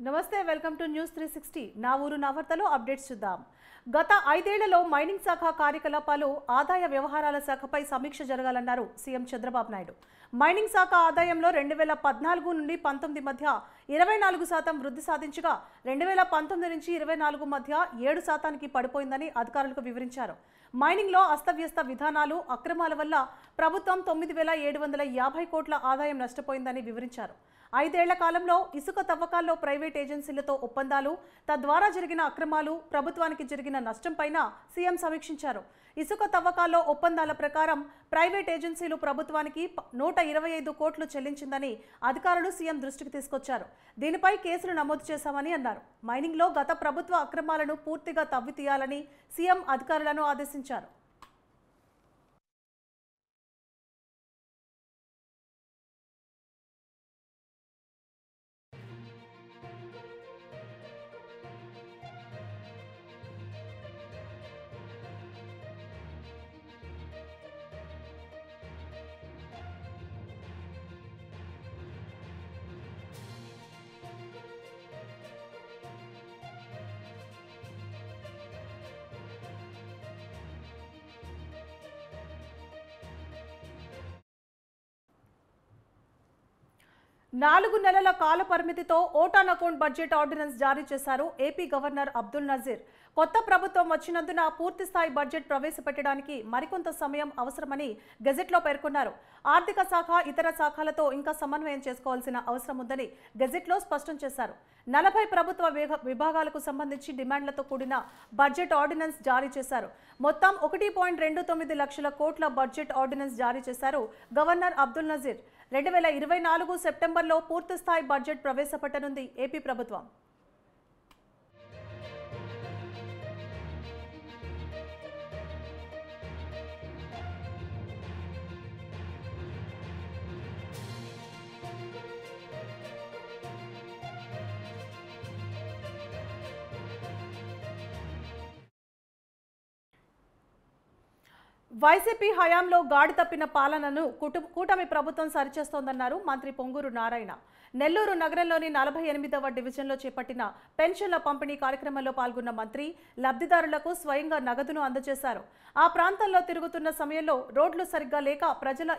నమస్తే welcome to news 360 నా ఊరు నా వార్తలో అప్డేట్స్ చూద్దాం. గత 5 ఏళ్లలో మైనింగ్ శాఖ కార్యకలాపాలు ఆదాయ వ్యవహారాల శాఖపై సమీక్ష జరగాలన్నారు సీఎం చంద్రబాబు నాయుడు. మైనింగ్ శాఖ ఆదాయంలో 2014 నుండి 19 మధ్య 24% వృద్ధి సాధించగా 2019 నుంచి 24 మధ్య 7% పడిపోయిందని అధికారులకు వివరించారు. మైనింగ్లో అస్తవ్యస్త విధానాలు, అక్రమాల వల్ల ప్రభుత్వం 9,750 కోట్ల ఆదాయం నష్టపోయిందని వివరించారు. 5 ఏళ్ల కాలంలో ఇసుక తవ్వకాల్లో ప్రైవేట్ ఏజెన్సీలతో ఒప్పందాలు, తద్వారా జరిగిన అక్రమాలు, ప్రభుత్వానికి జరిగిన నష్టంపైన సీఎం సమీక్షించారు. ఇసుక తవ్వకాల్లో ఒప్పందాల ప్రకారం ప్రైవేట్ ఏజెన్సీలు ప్రభుత్వానికి 125 కోట్లు చెల్లించిందని అధికారులు సీఎం దృష్టికి తీసుకొచ్చారు. దీనిపై కేసులు నమోదు చేశామని అన్నారు. మైనింగ్లో గత ప్రభుత్వ అక్రమాలను పూర్తిగా తవ్వి తీయాలని సీఎం అధికారులను ఆదేశించారు. 4 నెలల కాల పరిమితితో ఓటాన్ అకౌంట్ బడ్జెట్ ఆర్డినెన్స్ జారీ చేశారు ఏపీ గవర్నర్ అబ్దుల్ నజీర్. కొత్త ప్రభుత్వం వచ్చినందున పూర్తి స్థాయి బడ్జెట్ ప్రవేశపెట్టడానికి మరికొంత సమయం అవసరమని గెజెట్లో పేర్కొన్నారు. ఆర్థిక శాఖ ఇతర శాఖలతో ఇంకా సమన్వయం చేసుకోవాల్సిన అవసరం ఉందని గెజెట్లో స్పష్టం చేశారు. 40 ప్రభుత్వ విభాగాలకు సంబంధించి డిమాండ్లతో కూడిన బడ్జెట్ ఆర్డినెన్స్ జారీ చేశారు. మొత్తం 1.29 లక్షల కోట్ల బడ్జెట్ ఆర్డినెన్స్ జారీ చేశారు గవర్నర్ అబ్దుల్ నజీర్. 2024 సెప్టెంబర్లో పూర్తిస్థాయి బడ్జెట్ ప్రవేశపెట్టనుంది ఏపీ ప్రభుత్వం. వైసీపీ హయాంలో గాడి తప్పిన పాలనను కూటమి ప్రభుత్వం సరిచేస్తోందన్నారు మంత్రి పొంగూరు నారాయణ. నెల్లూరు నగరంలోని 48వ డివిజన్లో చేపట్టిన పెన్షన్ల పంపిణీ కార్యక్రమంలో పాల్గొన్న మంత్రి లబ్ధిదారులకు స్వయంగా నగదును అందజేశారు. ఆ ప్రాంతంలో తిరుగుతున్న సమయంలో రోడ్లు సరిగ్గా లేక ప్రజల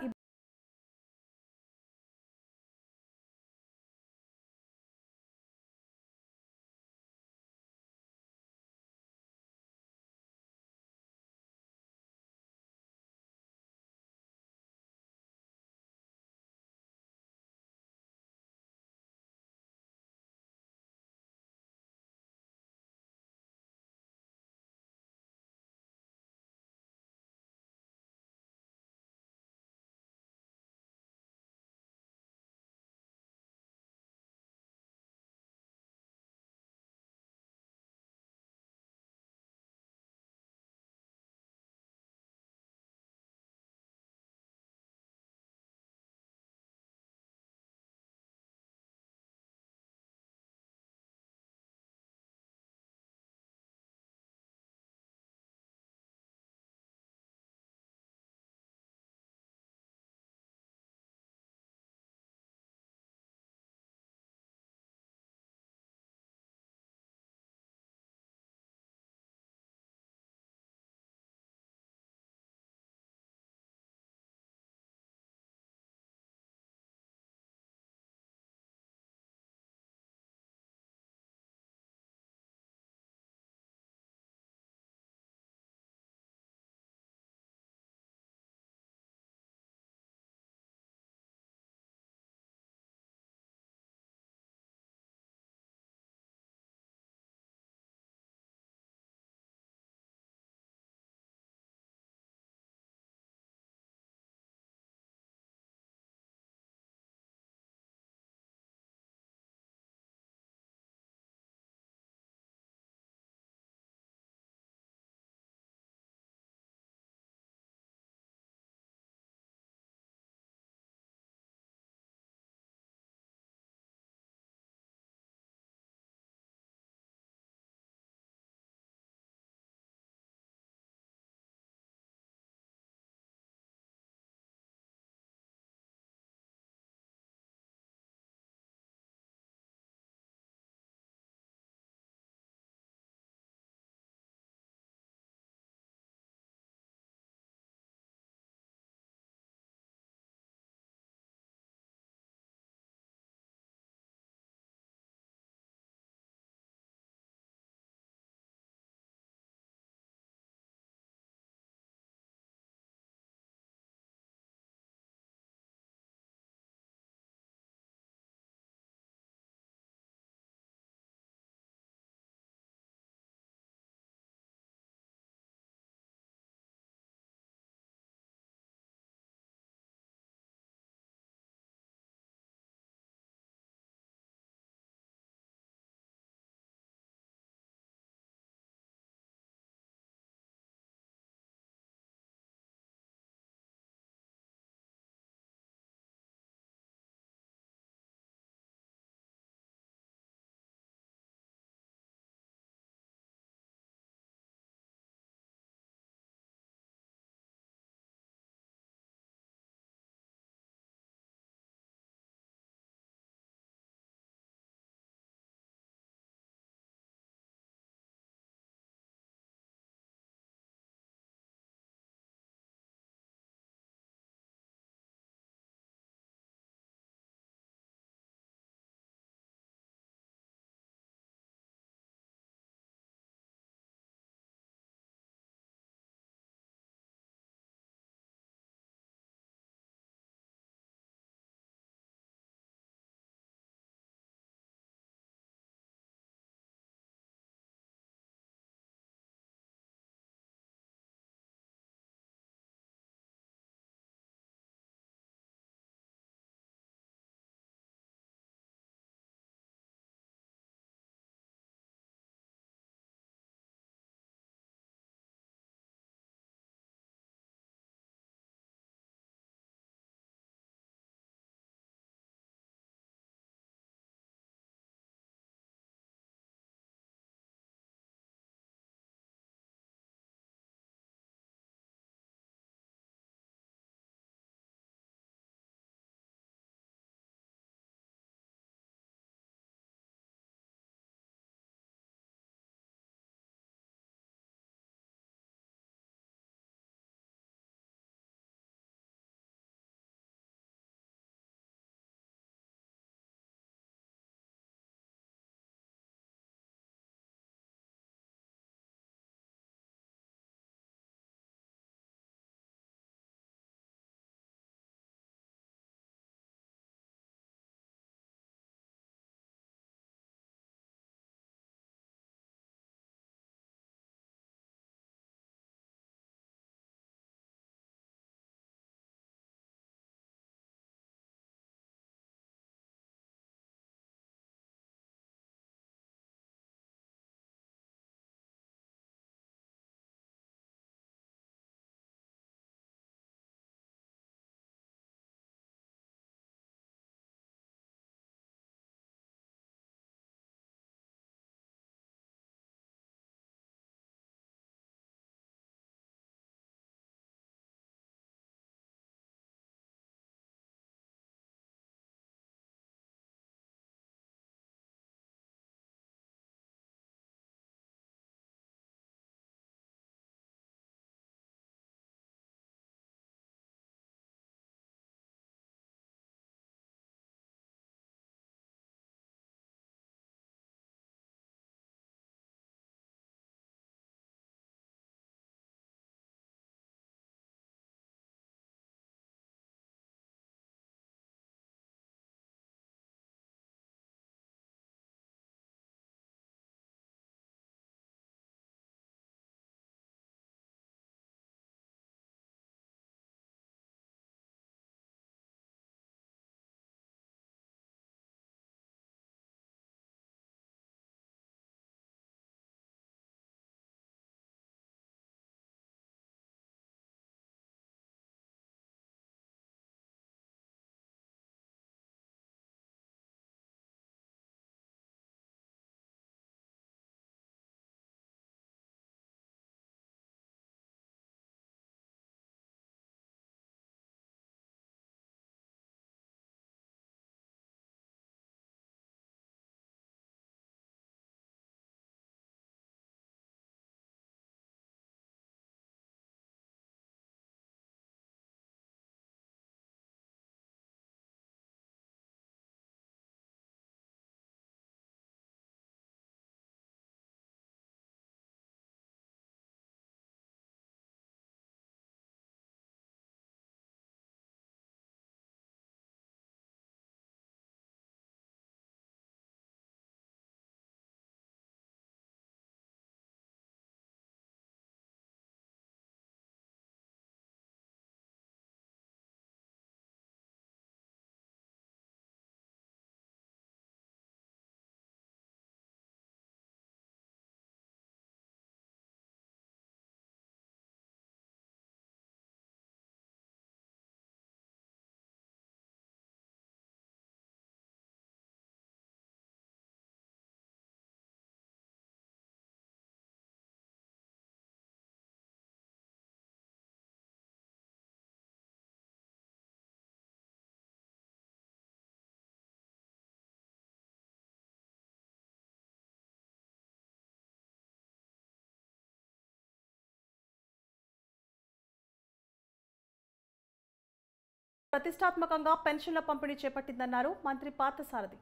ప్రతిష్టాత్మకంగా పెన్షన్ల పంపిణీ చేపట్టిందన్నారు మంత్రి పార్థసారథి.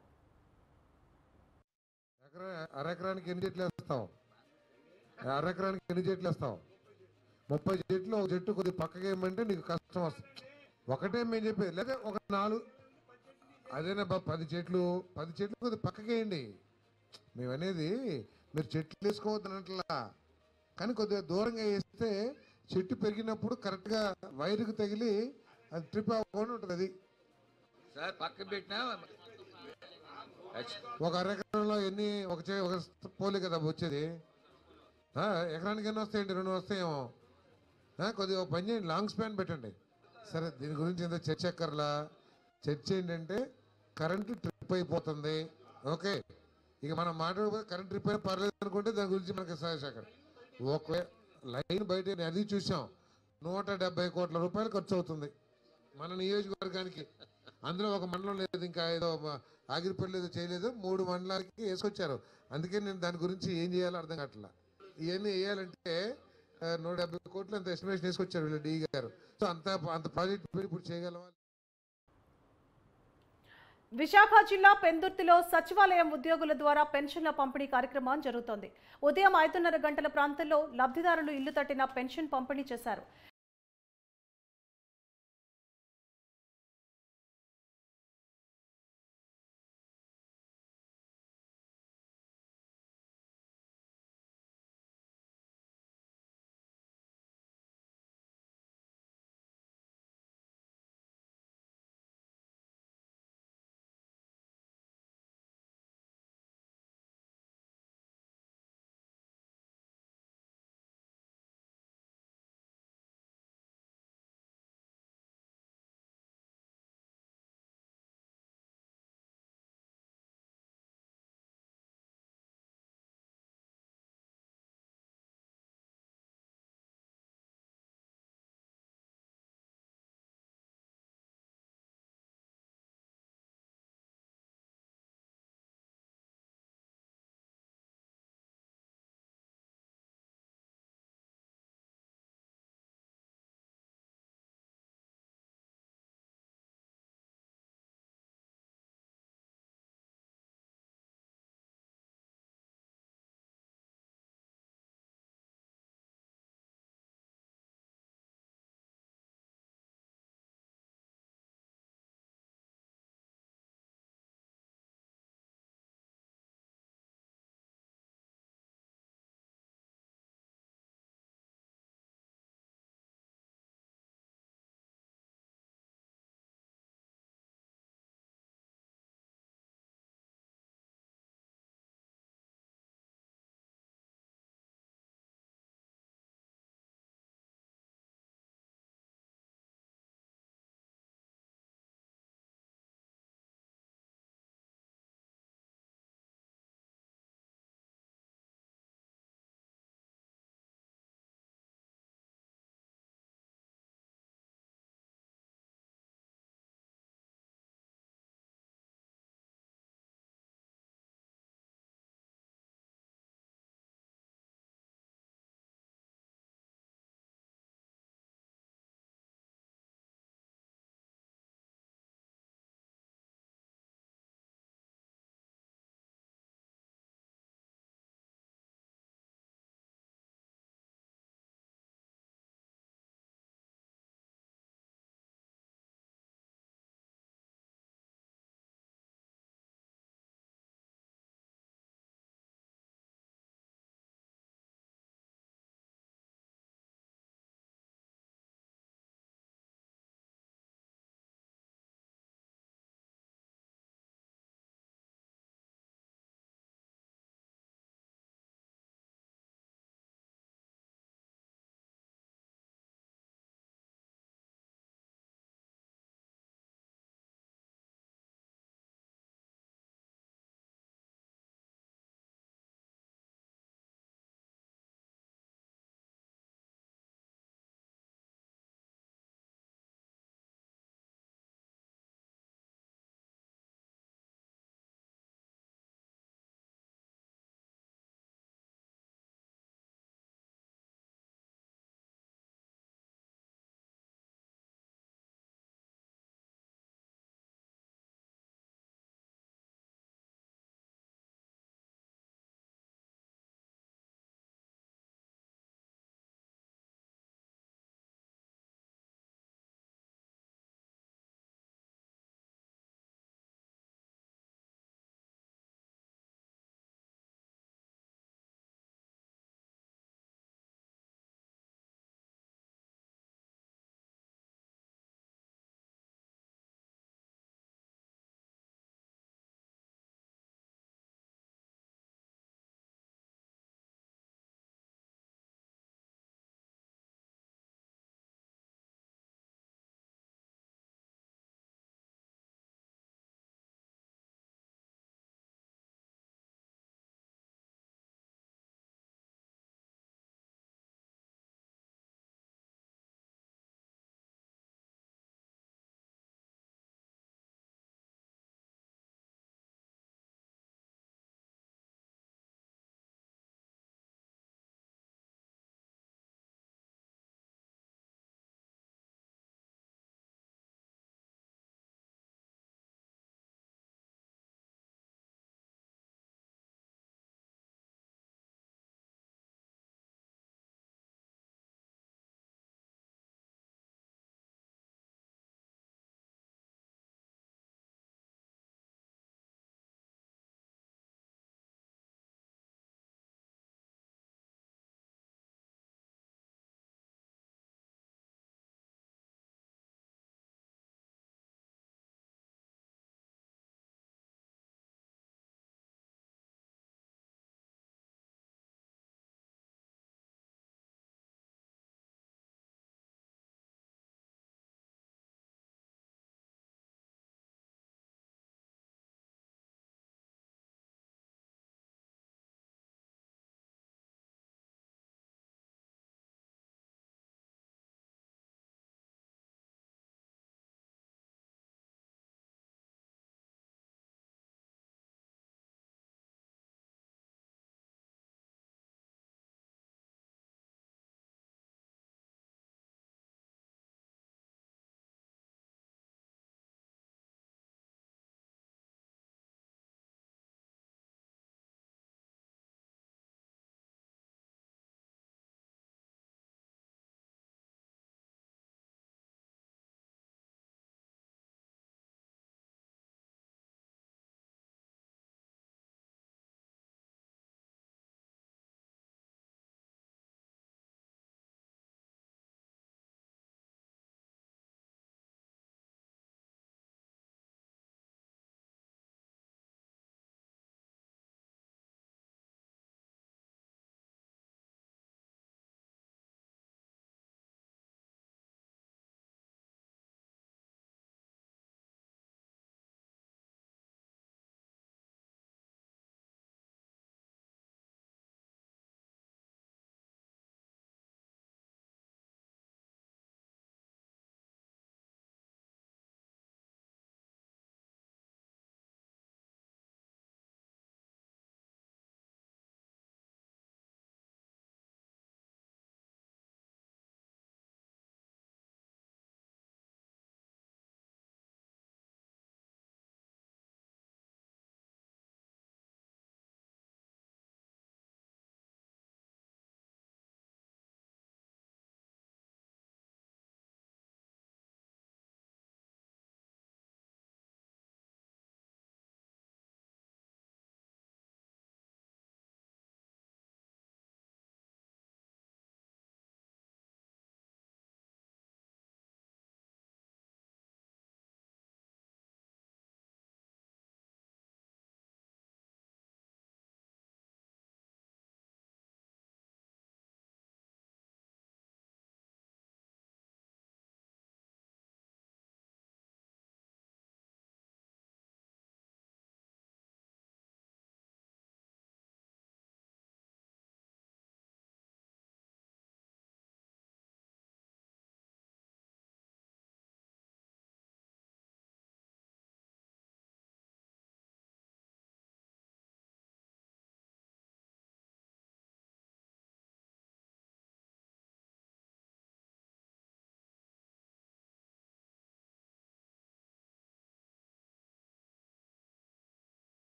అరెకరానికి ఎన్ని చెట్లు వేస్తాం? అరెకరానికి ఎన్ని చెట్లు వేస్తాం? 30 చెట్లు ఒక చెట్టు కొద్దిగా పక్కకి వేయమంటే నీకు కష్టం వస్తుంది. ఒకటే మేము చెప్పేది, లేదా ఒక 4 అదేనా 10 చెట్లు కొద్దిగా పక్కకి వేయండి. మేము అనేది మీరు చెట్లు వేసుకోవద్దనట్లా, కానీ కొద్దిగా దూరంగా వేస్తే చెట్టు పెరిగినప్పుడు కరెక్ట్గా వైరుకు తగిలి అది ట్రిప్ అవ్వకుండా ఉంటుంది. అది సార్ పక్కన పెట్టినా ఒక అరెకరంలో ఎన్ని ఒక పోలే కదా వచ్చేది. ఎకరానికి ఎన్ని వస్తాయండి? 2 వస్తాయేమో. కొద్దిగా పని చేయండి, లాంగ్ స్పాన్ పెట్టండి. సరే, దీని గురించి ఎంత చర్చ ఎక్కర్లా. చర్చ ఏంటంటే కరెంటు ట్రిప్ అయిపోతుంది. ఓకే, ఇక మనం మాట్లాడకపోతే కరెంట్ ట్రిప్ అయినా పర్లేదు అనుకుంటే దాని గురించి మనకి సహాయశాఖర్ ఓకే లైన్ బయట అది చూసాం. 170 కోట్ల రూపాయలు ఖర్చు అవుతుంది మన నియోజకవర్గానికి. అందులో ఒక మండలం లేదు, ఇంకా ఏదో ఆగిరిపల్లి ఏదో చేయలేదు, 3 మండలాలకి వేసుకొచ్చారు. అందుకే నేను దాని గురించి ఏం చేయాలో అర్థం కావట్లా. ఇవన్నీ వేయాలంటే 170 కోట్లు అంత ఎస్టిమేషన్ వేసుకొచ్చారు వీళ్ళు డి గారు. సో అంత ప్రాజెక్ట్ ఇప్పుడు చేయగలవా? విశాఖ జిల్లా పెందుర్తిలో సచివాలయం ఉద్యోగుల ద్వారా పెన్షన్ల పంపిణీ కార్యక్రమం జరుగుతోంది. ఉదయం 5:30 గంటల ప్రాంతంలో లబ్ధిదారులు ఇల్లు తట్టిన పెన్షన్ పంపిణీ చేశారు.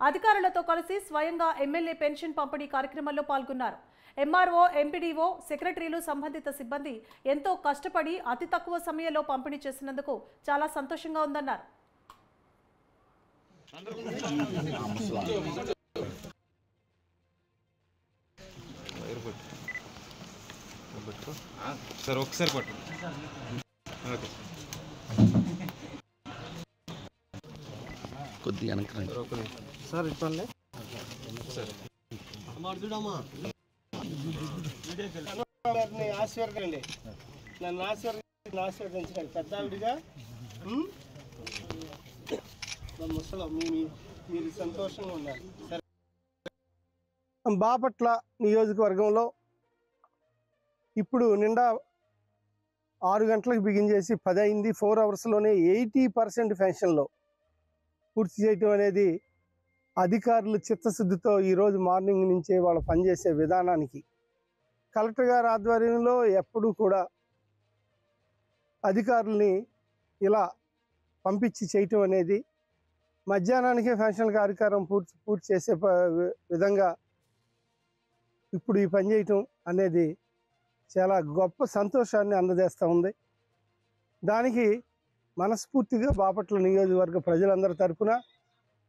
అధికారులతో కలిసి స్వయంగా ఎమ్మెల్యే పెన్షన్ పంపిణీ కార్యక్రమంలో పాల్గొన్నారు. ఎంఆర్ఓ, ఎంపీడీఓ, సెక్రటరీలు, సంబంధిత సిబ్బంది ఎంతో కష్టపడి అతి తక్కువ సమయంలో పంపిణీ చేసినందుకు చాలా సంతోషంగా ఉందన్నారు. సార్ ఒకసారి పట్టు. కొద్దిగా సార్ ఇట్లా సార్ ఆశీర్వదండి, నన్ను ఆశీర్వదించండి పెద్దావిడిగా. ముసలో మీరు సంతోషంగా ఉండాలి. సరే, బాపట్ల నియోజకవర్గంలో ఇప్పుడు నిండా 6 గంటలకు బిగిన్ చేసి 10 అయింది. 4 అవర్స్లోనే 80% పెన్షన్లో పూర్తి చేయటం అనేది అధికారులు చిత్తశుద్ధితో ఈరోజు మార్నింగ్ నుంచే వాళ్ళు పనిచేసే విధానానికి కలెక్టర్ గారి ఆధ్వర్యంలో ఎప్పుడూ కూడా అధికారుల్ని ఇలా పంపించి చేయటం అనేది మధ్యాహ్నానికే పెన్షన్ కార్యక్రమం పూర్తి చేసే విధంగా ఇప్పుడు ఈ పని చేయటం అనేది చాలా గొప్ప సంతోషాన్ని అందజేస్తూ ఉంది. దానికి మనస్ఫూర్తిగా బాపట్ల నియోజకవర్గ ప్రజలందరి తరఫున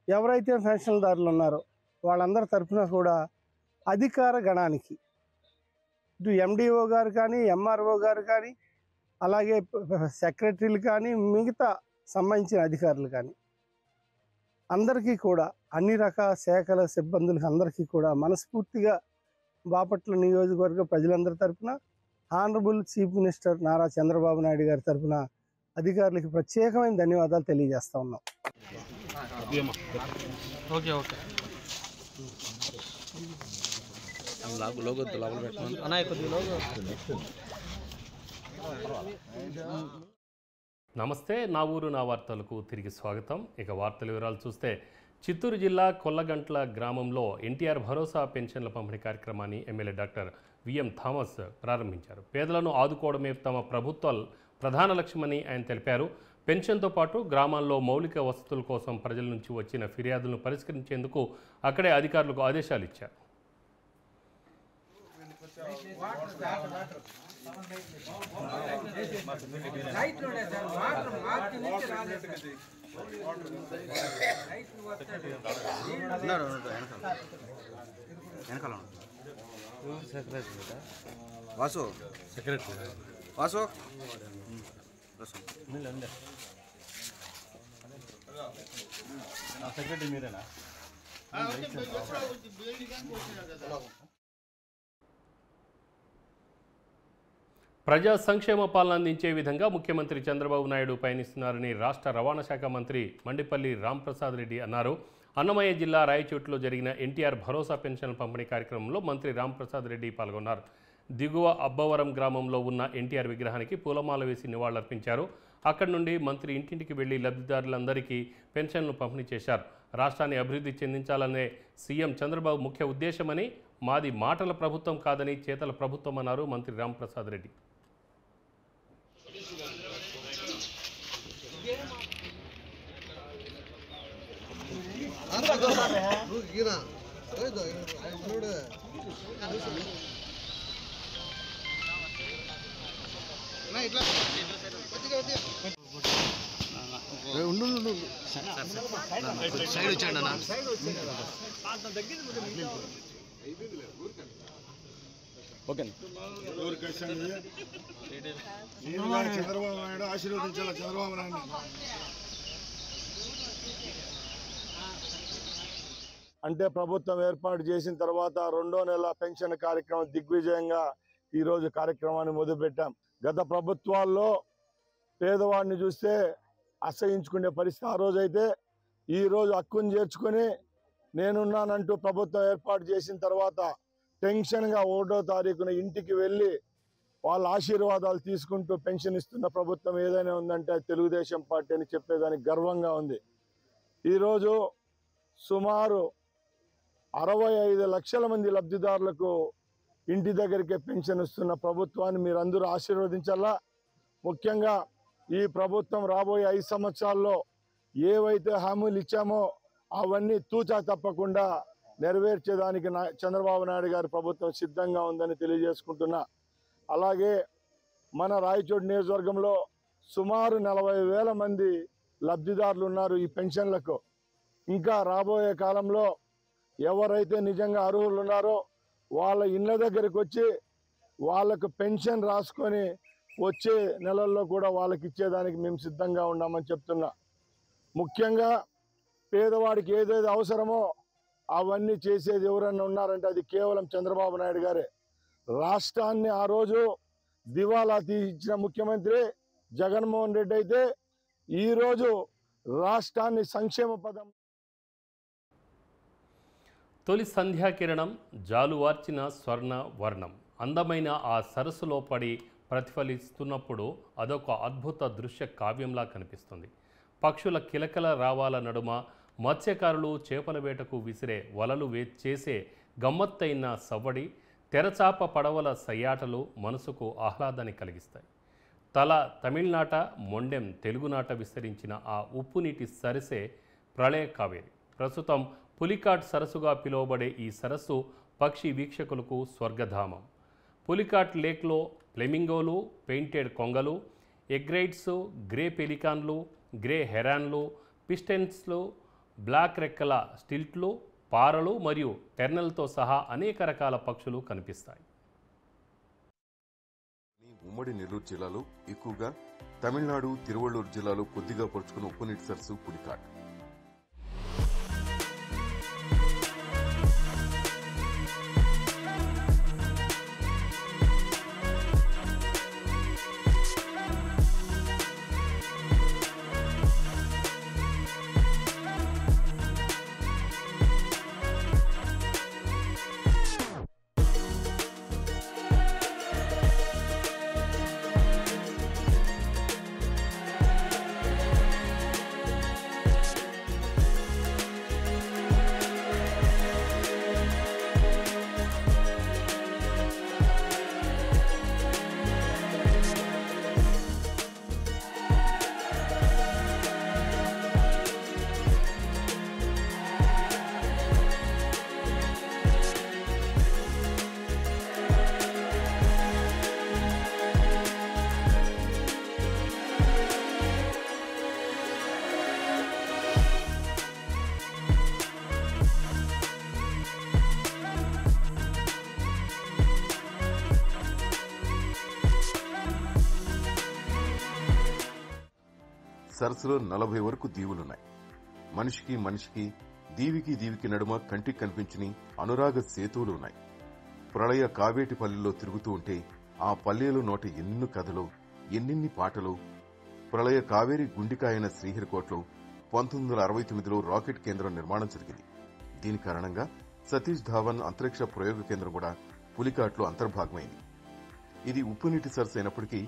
ఎవరైతే పెన్షన్దారులు ఉన్నారో వాళ్ళందరి తరఫున కూడా అధికార గణానికి ఇటు ఎండిఓ గారు కానీ, ఎంఆర్ఓ గారు కానీ, అలాగే సెక్రటరీలు కానీ, మిగతా సంబంధించిన అధికారులు కానీ అందరికీ కూడా అన్ని రకాల శాఖల సిబ్బందులకు అందరికీ కూడా మనస్ఫూర్తిగా బాపట్ల నియోజకవర్గ ప్రజలందరి తరఫున honourable chief minister Nara Chandrababu Naidu గారి తరఫున అధికారులకు ప్రత్యేకమైన ధన్యవాదాలు తెలియజేస్తా ఉన్నాం. నమస్తే, నా ఊరు నా వార్తలకు తిరిగి స్వాగతం. ఇక వార్తల వివరాలు చూస్తే, చిత్తూరు జిల్లా కొల్లగంట్ల గ్రామంలో ఎన్టీఆర్ భరోసా పెన్షన్ల పంపిణీ కార్యక్రమాన్ని ఎమ్మెల్యే డాక్టర్ విఎం థామస్ ప్రారంభించారు. పేదలను ఆదుకోవడమే తమ ప్రభుత్వ ప్రధాన లక్ష్యమని ఆయన తెలిపారు. పెన్షన్తో పాటు గ్రామాల్లో మౌలిక వసతుల కోసం ప్రజల నుంచి వచ్చిన ఫిర్యాదులను పరిష్కరించేందుకు అక్కడే అధికారులకు ఆదేశాలు ఇచ్చారు. వాసు సెక్రటరీ వాసు సెక్రటరీ మీరేనా? ప్రజా సంక్షేమ పాలన అందించే విధంగా ముఖ్యమంత్రి చంద్రబాబు నాయుడు పయనిస్తున్నారని రాష్ట్ర రవాణా శాఖ మంత్రి మండిపల్లి రాంప్రసాద్ రెడ్డి అన్నారు. అన్నమయ్య జిల్లా రాయచోటిలో జరిగిన ఎన్టీఆర్ భరోసా పెన్షన్ల పంపిణీ కార్యక్రమంలో మంత్రి రాంప్రసాద్ రెడ్డి పాల్గొన్నారు. దిగువ అబ్బవరం గ్రామంలో ఉన్న ఎన్టీఆర్ విగ్రహానికి పూలమాల వేసి నివాళులర్పించారు. అక్కడి నుండి మంత్రి ఇంటింటికి వెళ్లి లబ్ధిదారులందరికీ పెన్షన్లు పంపిణీ చేశారు. రాష్ట్రాన్ని అభివృద్ధి చెందించాలనే సీఎం చంద్రబాబు ముఖ్య ఉద్దేశమని, మాది మాటల ప్రభుత్వం కాదని చేతల ప్రభుత్వం అన్నారు మంత్రి రాంప్రసాద్ రెడ్డి. సైడ్ వచ్చాడు అన్న. ఓకే, చంద్రబాబు నాయుడు ఆశీర్వదించాలి. చంద్రబాబు నాయుడు అంటే ప్రభుత్వం ఏర్పాటు చేసిన తర్వాత 2వ నెల పెన్షన్ కార్యక్రమం దిగ్విజయంగా ఈరోజు కార్యక్రమాన్ని మొదలుపెట్టాం. గత ప్రభుత్వాల్లో పేదవాడిని చూస్తే అసహించుకునే పరిస్థితి ఆ రోజైతే, ఈరోజు హక్కును చేర్చుకొని నేనున్నానంటూ ప్రభుత్వం ఏర్పాటు చేసిన తర్వాత టెన్షన్గా 1వ తారీఖున ఇంటికి వెళ్ళి వాళ్ళ ఆశీర్వాదాలు తీసుకుంటూ పెన్షన్ ఇస్తున్న ప్రభుత్వం ఏదైనా ఉందంటే తెలుగుదేశం పార్టీ అని చెప్పేదానికి గర్వంగా ఉంది. ఈరోజు సుమారు 65 లక్షల మంది లబ్ధిదారులకు ఇంటి దగ్గరికే పెన్షన్ ఇస్తున్న ప్రభుత్వాన్ని మీరందరూ ఆశీర్వదించాలా. ముఖ్యంగా ఈ ప్రభుత్వం రాబోయే 5 సంవత్సరాల్లో ఏవైతే హామీలు ఇచ్చామో అవన్నీ తూచా తప్పకుండా నెరవేర్చేదానికి చంద్రబాబు నాయుడు గారి ప్రభుత్వం సిద్ధంగా ఉందని తెలియజేసుకుంటున్నా. అలాగే మన రాయచోటి నియోజకవర్గంలో సుమారు 40,000 మంది లబ్ధిదారులు ఉన్నారు ఈ పెన్షన్లకు. ఇంకా రాబోయే కాలంలో ఎవరైతే నిజంగా అర్హులు ఉన్నారో వాళ్ళ ఇళ్ళ దగ్గరికి వచ్చి వాళ్ళకు పెన్షన్ రాసుకొని వచ్చే నెలల్లో కూడా వాళ్ళకి ఇచ్చేదానికి మేము సిద్ధంగా ఉన్నామని చెప్తున్నా. ముఖ్యంగా పేదవాడికి ఏదేది అవసరమో అవన్నీ చేసేది ఎవరన్నా ఉన్నారంటే అది కేవలం చంద్రబాబు నాయుడు గారే. రాష్ట్రాన్ని ఆ రోజు దివాలా తీయించిన ముఖ్యమంత్రి జగన్మోహన్ రెడ్డి అయితే ఈరోజు రాష్ట్రాన్ని సంక్షేమ పదం. తొలి సంధ్యాకిరణం జాలువార్చిన స్వర్ణ వర్ణం అందమైన ఆ సరస్సులో పడి ప్రతిఫలిస్తున్నప్పుడు అదొక అద్భుత దృశ్య కావ్యంలా కనిపిస్తుంది. పక్షుల కిలకల రావాల నడుమ మత్స్యకారులు చేపల వేటకు విసిరే వలలు చేసే గమ్మత్తైన సవ్వడి, తెరచాప పడవల సయ్యాటలు మనసుకు ఆహ్లాదాన్ని కలిగిస్తాయి. తల తమిళనాట, మొండెం తెలుగునాట విస్తరించిన ఆ ఉప్పునీటి సరసే ప్రళయ కావేరి. ప్రస్తుతం పులికాట్ సరస్సుగా పిలువబడే ఈ సరస్సు పక్షి వీక్షకులకు స్వర్గధామం. పులికాట్ లేక్లో ఫ్లెమింగోలు, పెయింటెడ్ కొంగలు, ఎగ్రైట్స్, గ్రే పెలికాన్లు, గ్రే హెరాన్లు, పిస్టెన్స్లు, బ్లాక్ రెక్కల స్టిల్ట్లు, పారలు మరియు టెర్నల్తో సహా అనేక రకాల పక్షులు కనిపిస్తాయి. ఉమ్మడి నెల్లూరు జిల్లాలో ఎక్కువగా తమిళనాడు, తిరువళ్ళూరు జిల్లాలో కొద్దిగా పొడుచుకున్న ఉప్పునీటి సరస్సు పులికాట్. సరస్సులో 40 వరకు దీవులున్నాయి. మనిషికి మనిషికి, దీవికి దీవికి నడుమ కంటికి కనిపించని అనురాగ సేతువులు ఉన్నాయి. ప్రళయ కావేటి పల్లెల్లో తిరుగుతూ ఉంటే ఆ పల్లెలు నోట ఎన్నెన్ని కథలు, ఎన్నెన్ని పాటలు. ప్రళయ కావేరి గుండికాయన శ్రీహరికోటలో 1969లో రాకెట్ కేంద్రం నిర్మాణం జరిగింది. దీని కారణంగా సతీష్ ధావన్ అంతరిక్ష ప్రయోగ కేంద్రం కూడా పులికాట్లో అంతర్భాగమైంది. ఇది ఉప్పునీటి సరస్సు అయినప్పటికీ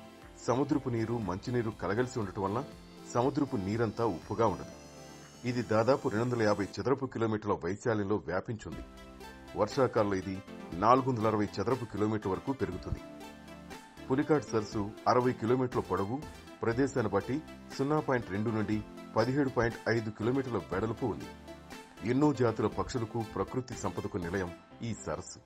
సముద్రపు నీరు, మంచినీరు కలగలిసి ఉండటం వల్ల సముద్రపు నీరంతా ఉప్పుగా ఉండదు. ఇది దాదాపు 250 చదరపు కిలోమీటర్ల వైశాల్యంలో వ్యాపించింది. వర్షాకాలంలో ఇది 460 చదరపు కిలోమీటర్ల వరకు పెరుగుతుంది. పులికాట్ సరస్సు 60 కిలోమీటర్ల పొడవు, ప్రదేశాన్ని బట్టి 0.2 నుండి 17.5 కిలోమీటర్ల వెడల్పు ఉంది. ఎన్నో జాతుల పక్షులకు, ప్రకృతి సంపదకు నిలయం ఈ సరస్సు.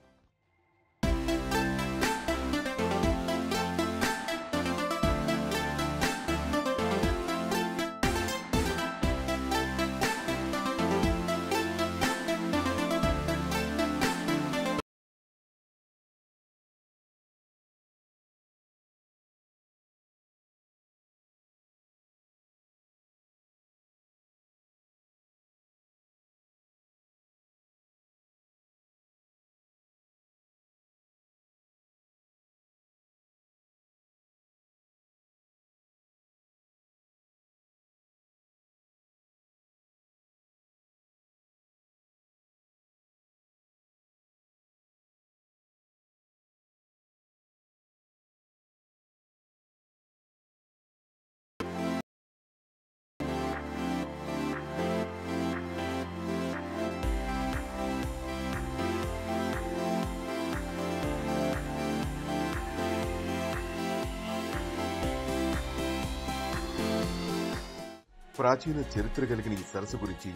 ప్రాచీన చరిత్ర కలిగిన ఈ సరస్సు గురించి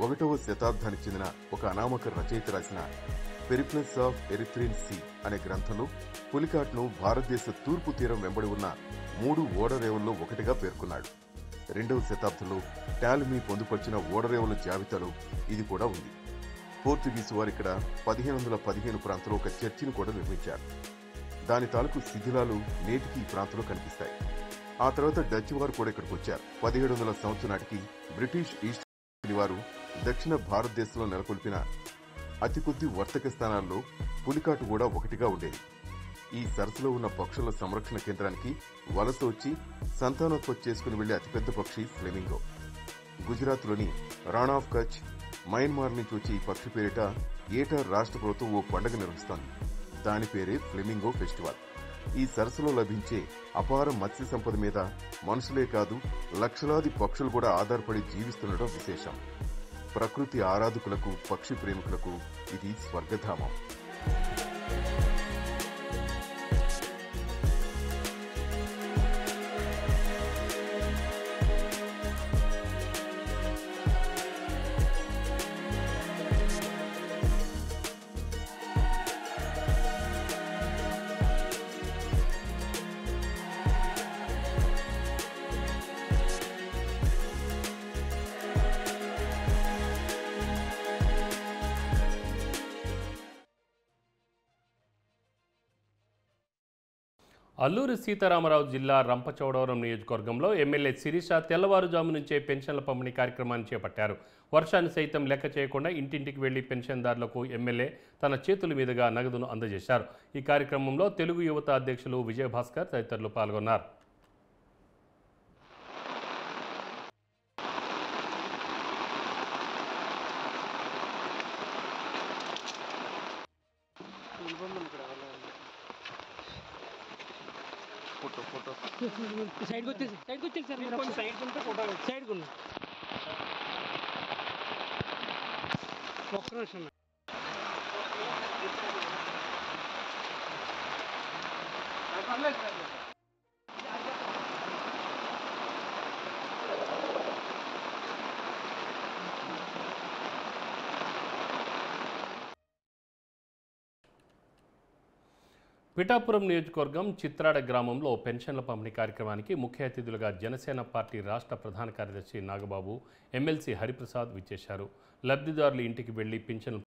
1వ శతాబ్దానికి చెందిన ఒక అనామక రచయిత రాసిన పెరిప్లస్ ఆఫ్ ఎరిథ్రియన్ సీ అనే గ్రంథంలో పులికాట్ను భారతదేశ తూర్పు తీరం వెంబడి ఉన్న 3 ఓడరేవుల్లో ఒకటిగా పేర్కొన్నాడు. 2వ శతాబ్దంలో టాలమీ పొందుపరిచిన ఓడరేవుల జాబితాలో ఇది కూడా ఉంది. పోర్చుగీసు వారు ఇక్కడ 1515 ప్రాంతంలో ఒక చర్చిని కూడా నిర్మించారు. దాని తాలూకు శిథిలాలు నేటికి ఈ ప్రాంతంలో కనిపిస్తాయి. ఆ తర్వాత డచ్ వారు కూడా ఇక్కడికి వచ్చారు. 1700 సంవత్సరం నాటికి బ్రిటిష్ ఈస్ట్ ఇండియా వారు దక్షిణ భారతదేశంలో నెలకొల్పిన అతి కొద్ది వర్తక స్థానాల్లో పులికాటు కూడా ఒకటిగా ఉండేది. ఈ సరస్సులో ఉన్న పక్షుల సంరక్షణ కేంద్రానికి వలస వచ్చి సంతానోత్పత్తి చేసుకుని వెళ్లే అతిపెద్ద పక్షి ఫ్లెమింగో. గుజరాత్లోని రాణ్ ఆఫ్ కచ్, మయన్మార్ నుంచి వచ్చే ఈ పక్షి పేరిట ఏటా రాష్ట్ర ప్రభుత్వం ఓ పండుగ నిర్వహిస్తోంది. దాని పేరే ఫ్లెమింగో ఫెస్టివల్. ఈ సరస్సులో లభించే అపార మత్స్య సంపద మీద మనుషులే కాదు లక్షలాది పక్షులు కూడా ఆధారపడి జీవిస్తుండటం విశేషం. ప్రకృతి ఆరాధకులకు, పక్షి ప్రేమికులకు ఇది స్వర్గధామం. అల్లూరి సీతారామరాజు జిల్లా రంపచోడవరం నియోజకవర్గంలో ఎమ్మెల్యే శిరీష తెల్లవారుజాము నుంచే పెన్షన్ల పంపిణీ కార్యక్రమాన్ని చేపట్టారు. వర్షాన్ని సైతం లెక్క చేయకుండా ఇంటింటికి వెళ్లి పెన్షన్దారులకు ఎమ్మెల్యే తన చేతుల మీదుగా నగదును అందజేశారు. ఈ కార్యక్రమంలో తెలుగు యువత అధ్యక్షులు విజయభాస్కర్ తదితరులు పాల్గొన్నారు. సైడ్ వచ్చేసి సార్ మీరు కొంచెం సైడ్ ఉంటే ఫోటో సైడ్ కొను ఒక్క నిమిషం. పిఠాపురం నియోజకవర్గం చిత్రాడ గ్రామంలో పెన్షన్ల పంపిణీ కార్యక్రమానికి ముఖ్య అతిథులుగా జనసేన పార్టీ రాష్ట్ర ప్రధాన కార్యదర్శి నాగబాబు, ఎమ్మెల్సీ హరిప్రసాద్ విచ్చేశారు. లబ్ధిదారుల ఇంటికి వెళ్లి పెన్షన్లు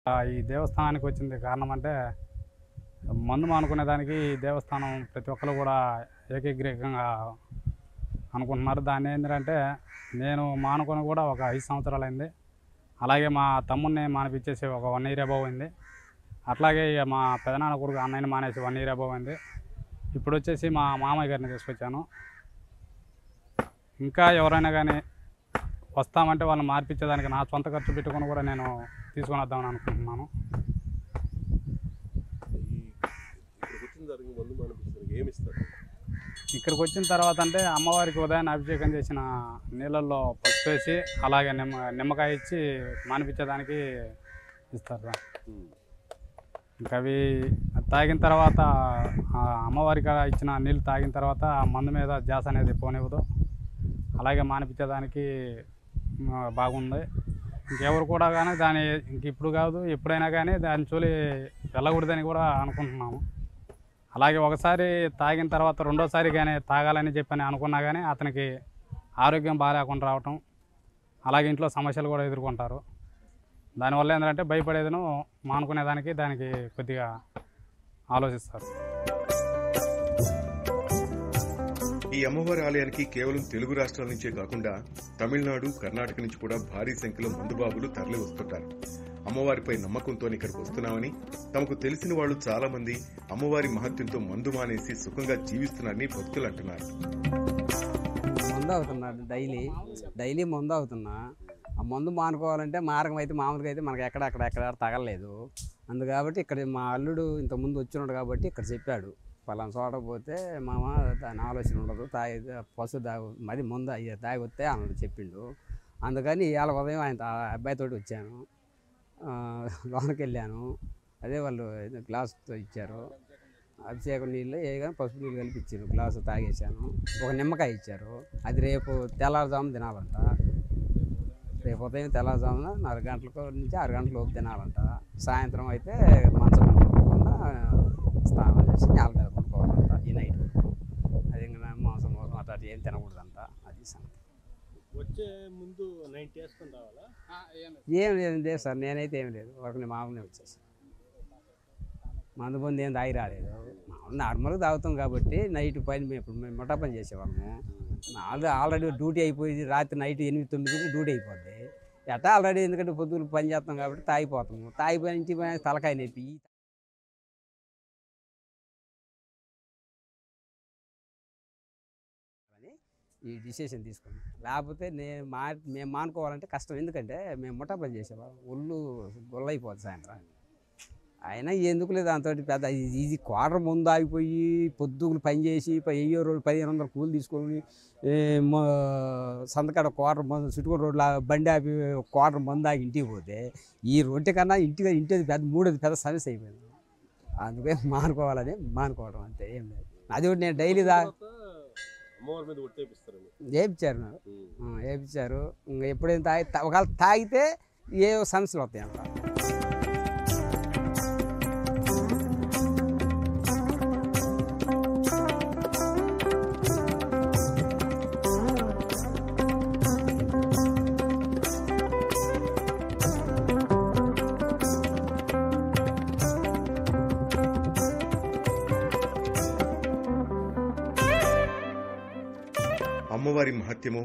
ఈ దేవస్థానానికి వచ్చింది కారణం అంటే మందు మానుకునే దానికి ఈ దేవస్థానం ప్రతి ఒక్కరు కూడా ఏకీగ్రీకంగా అనుకుంటున్నారు. దాన్ని ఏంటంటే నేను మానుకొని కూడా ఒక 5 సంవత్సరాలు అయింది. అలాగే మా తమ్ముడిని మానిపించేసి ఒక 1 ఇయర్ అబౌవ్ అయింది. అట్లాగే ఇక మా పెదనాన్న కొడుకు అన్నయ్యని మానేసి 1 ఇయర్ అబౌవ్ అయింది. ఇప్పుడు వచ్చేసి మా మామయ్య గారిని తీసుకొచ్చాను. ఇంకా ఎవరైనా కానీ వస్తామంటే వాళ్ళని మార్పించేదానికి నా సొంత ఖర్చు పెట్టుకొని కూడా నేను తీసుకొని వద్దామని అనుకుంటున్నాను. ఇక్కడికి వచ్చిన తర్వాత అంటే అమ్మవారికి ఉదయాన్నే అభిషేకం చేసిన నీళ్ళల్లో పసుపు వేసి అలాగే నిమ్మకాయ ఇచ్చి మానిపించేదానికి ఇస్తారు. ఇంకా అవి తాగిన తర్వాత అమ్మవారికి ఇచ్చిన నీళ్ళు తాగిన తర్వాత ఆ మందు మీద ధ్యాస అనేది పోనివ్వదు. అలాగే మానిపించేదానికి బాగుంది. ఇంకెవరు కూడా కానీ దాని ఇంక ఇప్పుడు కాదు ఎప్పుడైనా కానీ దాని చూలి వెళ్ళకూడదని కూడా అనుకుంటున్నాము. అలాగే ఒకసారి తాగిన తర్వాత రెండోసారి కానీ తాగాలని చెప్పని అనుకున్నా కానీ అతనికి ఆరోగ్యం బాగాలేకుండా రావటం, అలాగే ఇంట్లో సమస్యలు కూడా ఎదుర్కొంటారు. దానివల్ల ఏంటంటే భయపడేదను మానుకునేదానికి దానికి కొద్దిగా ఆలోచిస్తారు. ఈ అమ్మవారి ఆలయానికి కేవలం తెలుగు రాష్ట్రాల నుంచే కాకుండా తమిళనాడు, కర్ణాటక నుంచి కూడా భారీ సంఖ్యలో మందుబాబులు తరలి వస్తుంటారు. అమ్మవారిపై నమ్మకంతో ఇక్కడికి వస్తున్నామని, తమకు తెలిసిన వాళ్ళు చాలా మంది అమ్మవారి మహత్యంతో మందు మానేసి సుఖంగా జీవిస్తున్నారని భక్తులు అంటున్నారు. మందు అవుతున్నాడు డైలీ మందు అవుతున్నా. ఆ మందు మానుకోవాలంటే మార్గం అయితే మామూలుగా అయితే మనకి ఎక్కడ తగలలేదు. అందు కాబట్టి ఇక్కడ మా అల్లుడు ఇంతకుముందు వచ్చినాడు కాబట్టి ఇక్కడ చెప్పాడు, పలానా చోట పోతే మామ దాని ఆలోచన ఉండదు, తాగి పశు మరి ముందు అయ్యే తాగి వస్తే అన్నాడు చెప్పిండు. అందుకని ఇవాళ ఉదయం ఆయన అబ్బాయితో వచ్చాను, లోనకి వెళ్ళాను. అదే వాళ్ళు గ్లాసుతో ఇచ్చారు, అభిషేకం నీళ్ళు కానీ పసుపు నీళ్ళు కలిపి ఇచ్చారు. గ్లాసు తాగేసాను. ఒక నిమ్మకాయ ఇచ్చారు. అది రేపు తెల్లారుజామున తినాలంట. రేపు ఉదయం తెల్లారుజామున 4 గంటల నుంచి 6 గంటల లోపు తినాలంట. సాయంత్రం అయితే మంచం పడుకోకుండా స్నానం చేసి నేల మీద పడుకోవాలంట ఈ నైట్. అది ఇంకా మాంసం కోసం అట్లా ఏం తినకూడదంట. అది సంగతి. వచ్చే ముందు 90 వేసుకొని రావాలా? ఏం లేదు సార్, నేనైతే ఏం లేదు, ఒకరిని మామూలుగా వచ్చేసి మందు పొంది ఏం తాగి రాలేదు. మామూలు నార్మల్గా తాగుతాం కాబట్టి నైట్ పని మేము ముఠా పని చేసేవాళ్ళము. ఆల్రెడీ డ్యూటీ అయిపోయింది, రాత్రి నైట్ 8-9 డ్యూటీ అయిపోద్ది. ఎట్టా ఆల్రెడీ ఎందుకంటే పొద్దులు పని చేస్తాం కాబట్టి తాగిపోతాము. తాగిపోయి ఇంటికి తలకాయ నొప్పి ఈ డిసిషన్ తీసుకున్నాం. లేకపోతే మేము మానుకోవాలంటే కష్టం. ఎందుకంటే మేము ముఠా పని చేసేవాళ్ళం, ఒళ్ళు గొల్లైపోద్ది సాయంత్రం. అయినా ఎందుకు లేదు దాంతో పెద్ద ఇది క్వార్టర్ ముందు ఆగిపోయి పొద్దుగులు పని చేసి 1500 కూలి తీసుకొని సంతకాడ క్వార్టర్ మందు చుట్టుకొని రోడ్ల బండి ఆపి క్వార్టర్ మందు ఆగి ఇంటికి పోతే ఈ రొట్టె కన్నా ఇంటిది పెద్ద మూడోది పెద్ద సమస్య అయిపోయింది. అందుకే మానుకోవాలని మానుకోవడం అంతే, ఏం లేదు. అది ఒకటి నేను డైలీ వేయించారు. ఇంకా ఎప్పుడైనా ఒకవేళ తాగితే ఏ సమస్యలు వస్తాయి అంట. అమ్మవారి మహత్యము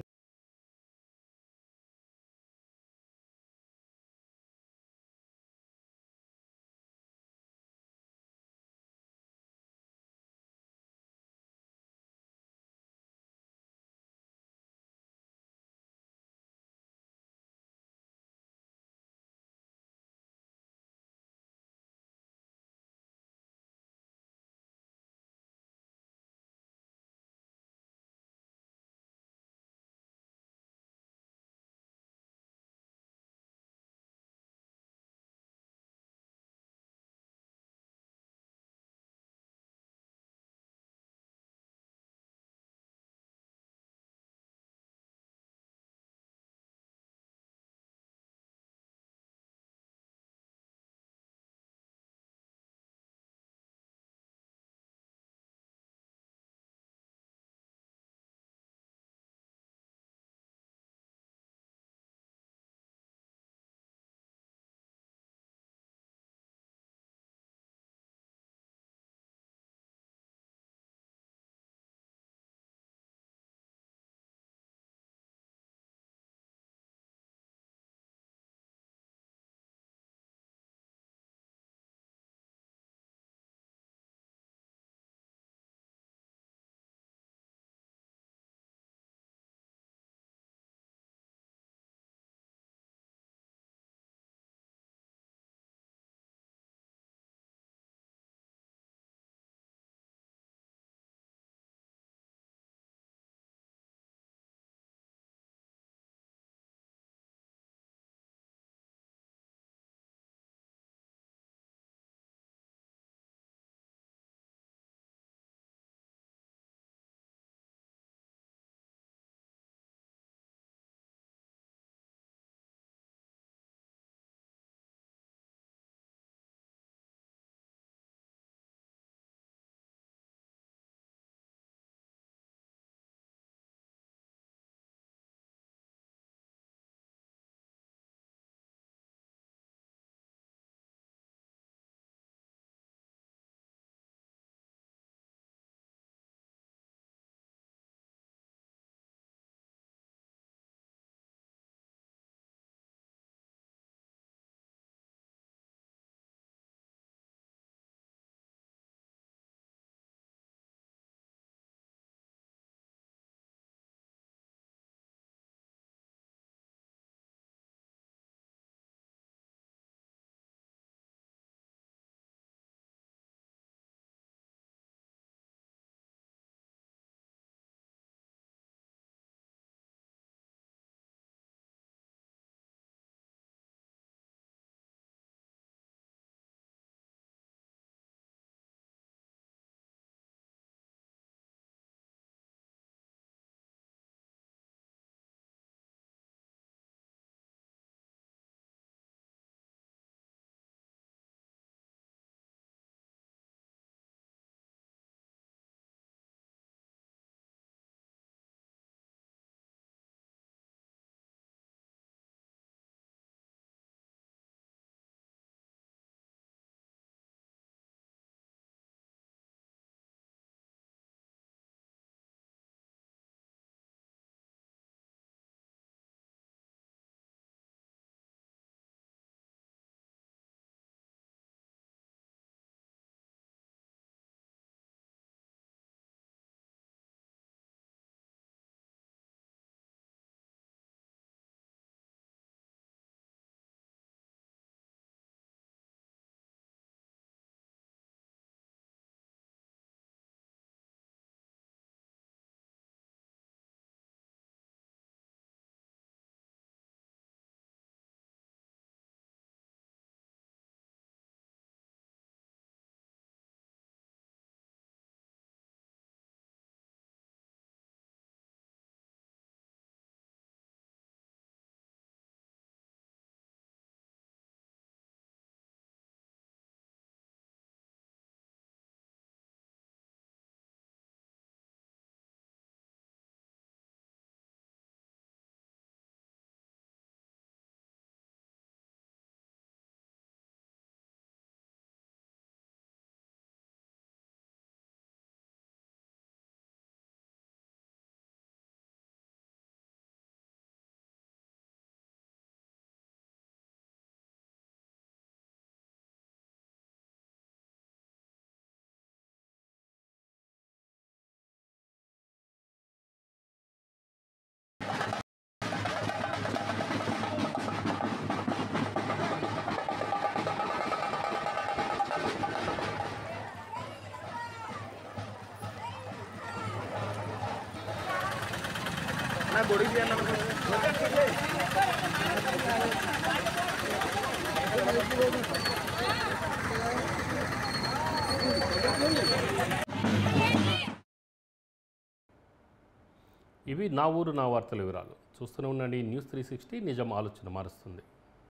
ఇవి నా ఊరు నా వార్తల వివరాలు. చూస్తూనే ఉండండి న్యూస్ 360, నిజం ఆలోచన మారుస్తుంది.